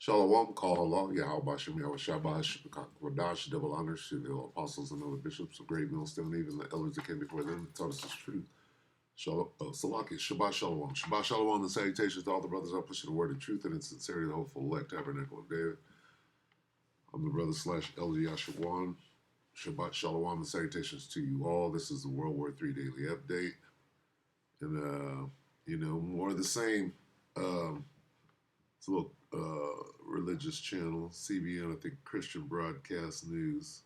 Shalom, call Allah, Yahweh Shem Yahweh Shabash, Wadash, double honors to the apostles and other bishops of great millstone, even the elders that came before them, taught us the truth. Shalom, Salaki, Shabbat Shalom. Shabbat Shalom and salutations to all the brothers who pushing the word of truth and in sincerity, the hopeful elect tabernacle of David. I'm the brother slash Elder Yashawan. Shabbat Shalom and salutations to you all. This is the World War III Daily Update. And, more of the same. It's a little religious channel, CBN, I think Christian Broadcast News.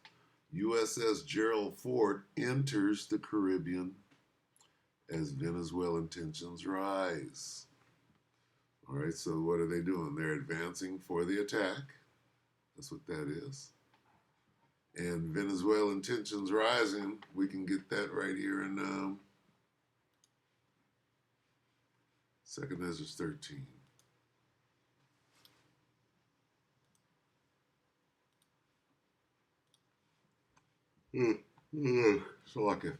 USS Gerald Ford enters the Caribbean as Venezuelan tensions rise. All right, so what are they doing? They're advancing for the attack. That's what that is. And Venezuelan tensions rising, we can get that right here in 2nd Ezra 13. So like a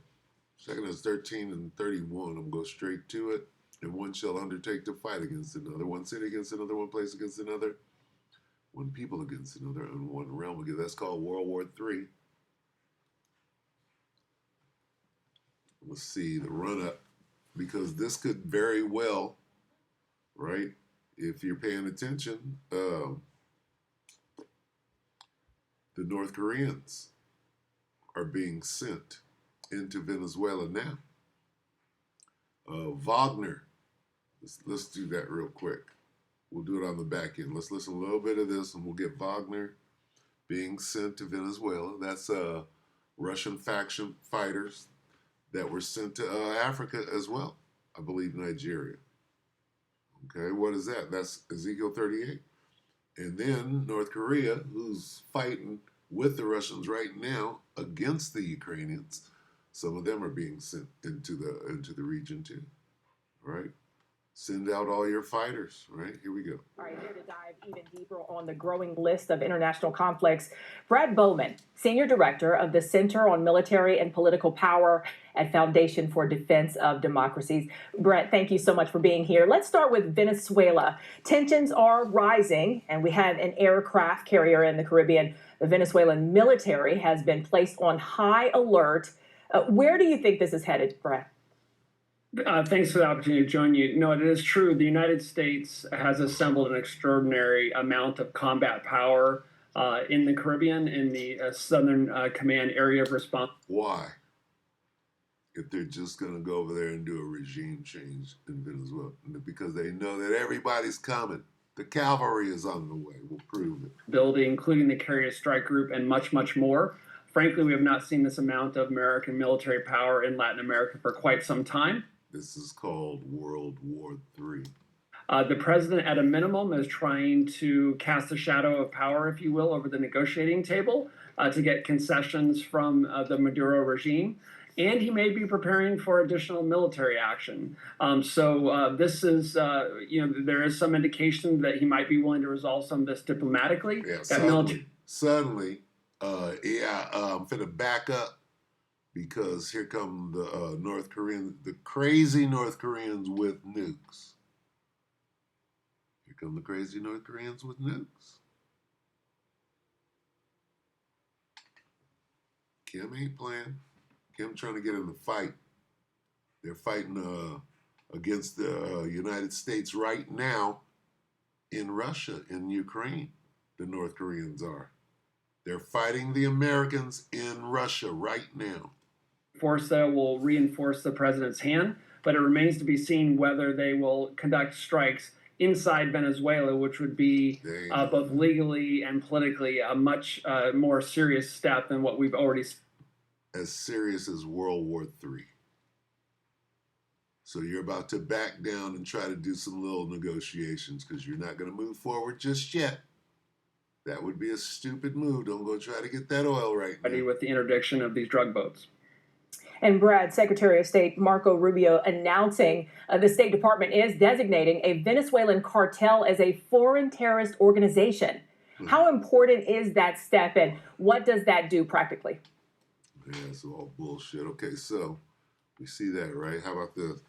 2nd is 13 and 31. I'm going to go straight to it. And one shall undertake to fight against another, one city against another, one place against another, one people against another, and one realm against. That's called World War III. Let's see the run-up, because this could very well, right, if you're paying attention, the North Koreans are being sent into Venezuela now. Wagner, let's do that real quick. We'll do it on the back end. Let's listen a little bit of this and we'll get Wagner being sent to Venezuela. That's Russian faction fighters that were sent to Africa as well. I believe Nigeria. Okay, what is that? That's Ezekiel 38. And then North Korea, who's fighting with the Russians right now against the Ukrainians. Some of them are being sent into the region too. All right. Send out all your fighters. Right, here we go. All right, here to dive even deeper on the growing list of international conflicts, Brad Bowman, Senior Director of the Center on Military and Political Power at Foundation for Defense of Democracies. Brett, thank you so much for being here. Let's start with Venezuela. Tensions are rising, and we have an aircraft carrier in the Caribbean. The Venezuelan military has been placed on high alert. Where do you think this is headed, Brett? Thanks for the opportunity to join you. No, it is true. The United States has assembled an extraordinary amount of combat power in the Caribbean, in the Southern Command Area of Response. Why? If they're just going to go over there and do a regime change in Venezuela, because they know that everybody's coming. The cavalry is on the way. We'll prove it. Building, including the Carrier Strike Group, and much, much more. Frankly, we have not seen this amount of American military power in Latin America for quite some time. This is called World War III. The president, at a minimum, is trying to cast a shadow of power, if you will, over the negotiating table to get concessions from the Maduro regime. And he may be preparing for additional military action. This is, there is some indication that he might be willing to resolve some of this diplomatically. Yeah, suddenly, I'm finna back up. Because here come the North Koreans, the crazy North Koreans with nukes. Here come the crazy North Koreans with nukes. Kim ain't playing. Kim trying to get in the fight. They're fighting against the United States right now in Russia, in Ukraine. The North Koreans are. They're fighting the Americans in Russia right now. Force that will reinforce the president's hand, but it remains to be seen whether they will conduct strikes inside Venezuela, which would be both legally and politically a much more serious step than what we've already seen. As serious as World War III. So you're about to back down and try to do some little negotiations because you're not going to move forward just yet. That would be a stupid move. Don't go try to get that oil right now. With the interdiction of these drug boats. And Brad, Secretary of State Marco Rubio announcing the State Department is designating a Venezuelan cartel as a foreign terrorist organization. How important is that step, and what does that do practically? Yeah, it's all bullshit. Okay, so we see that, right? How about this?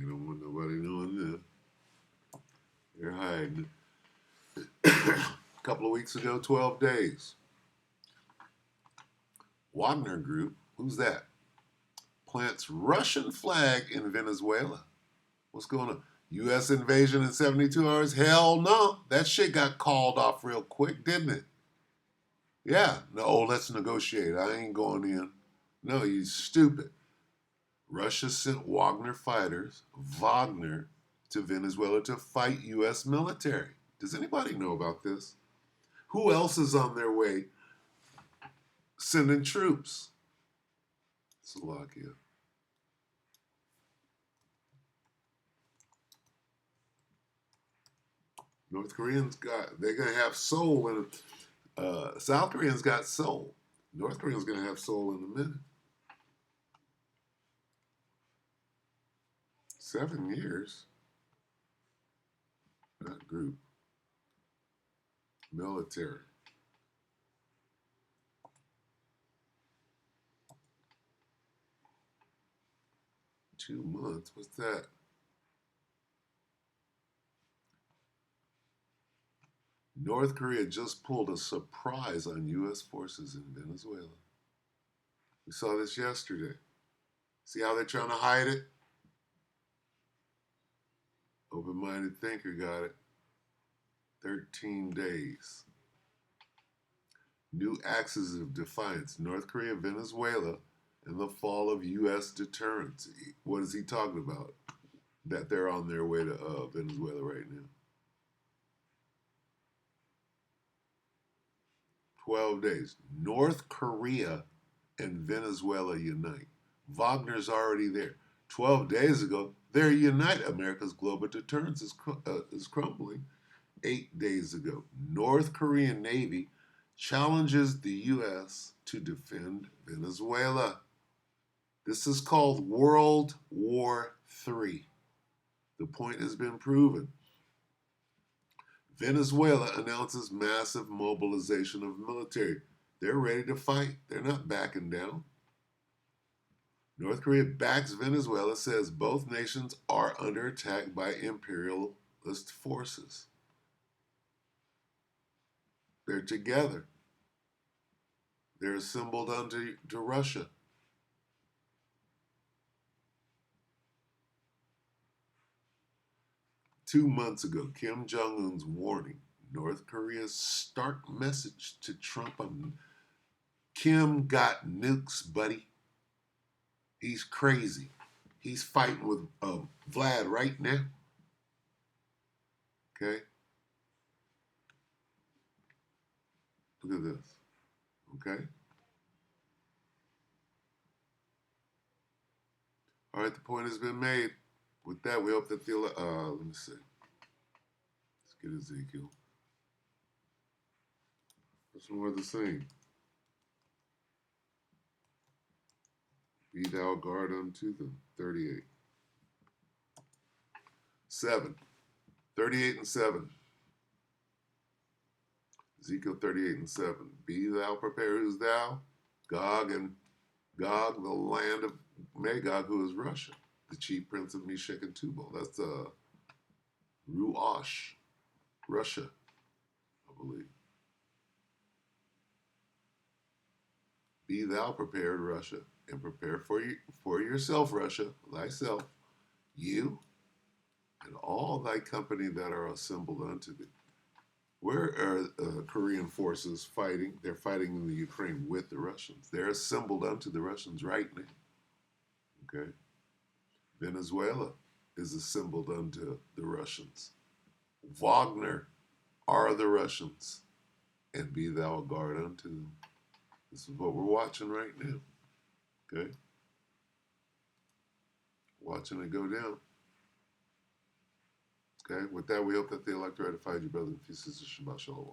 You don't want nobody knowing that. They're hiding. A couple of weeks ago, 12 days. Wagner Group, who's that? Plants Russian flag in Venezuela. What's going on? U.S. invasion in 72 hours? Hell no. That shit got called off real quick, didn't it? Yeah. No, let's negotiate. I ain't going in. No, you stupid. Russia sent Wagner to Venezuela to fight U.S. military. Does anybody know about this? Who else is on their way sending troops? Slovakia. North Koreans they're going to have Seoul, and South Koreans got Seoul. North Koreans going to have Seoul in a minute. 7 years. That group. Military. Two months? What's that? North Korea just pulled a surprise on U.S. forces in Venezuela. We saw this yesterday. See how they're trying to hide it? Open-minded thinker got it. 13 days. New axis of defiance. North Korea, Venezuela, and the fall of U.S. deterrence. What is he talking about? That they're on their way to Venezuela right now. 12 days. North Korea and Venezuela unite. Wagner's already there. 12 days ago, they're unite. America's global deterrence is crumbling. 8 days ago, North Korean Navy challenges the U.S. to defend Venezuela. This is called World War III. The point has been proven. Venezuela announces massive mobilization of military. They're ready to fight. They're not backing down. North Korea backs Venezuela, says both nations are under attack by imperialist forces. They're together. They're assembled unto Russia. Two months ago, Kim Jong-un's warning, North Korea's stark message to Trump. Kim got nukes, buddy. He's crazy. He's fighting with Vlad right now. Okay? Look at this. Okay? All right, the point has been made. With that, we hope that let me see. Let's get Ezekiel. What's more the same? Be thou guard unto them. 38. 7. 38 and 7. Ezekiel 38 and 7. Be thou prepared. Who's thou? Gog, the land of Magog, who is Russia, the chief prince of Meshech and Tubal. That's Ruach, Russia, I believe. Be thou prepared, Russia, and prepare for yourself, Russia, thyself, you, and all thy company that are assembled unto thee. Where are Korean forces fighting? They're fighting in the Ukraine with the Russians. They're assembled unto the Russians right now. Okay? Venezuela is assembled unto the Russians. Wagner are the Russians, and be thou a guard unto them. This is what we're watching right now. Okay? Watching it go down. Okay? With that, we hope that the elect ratified you, brother and sisters. Shabbat Shalom.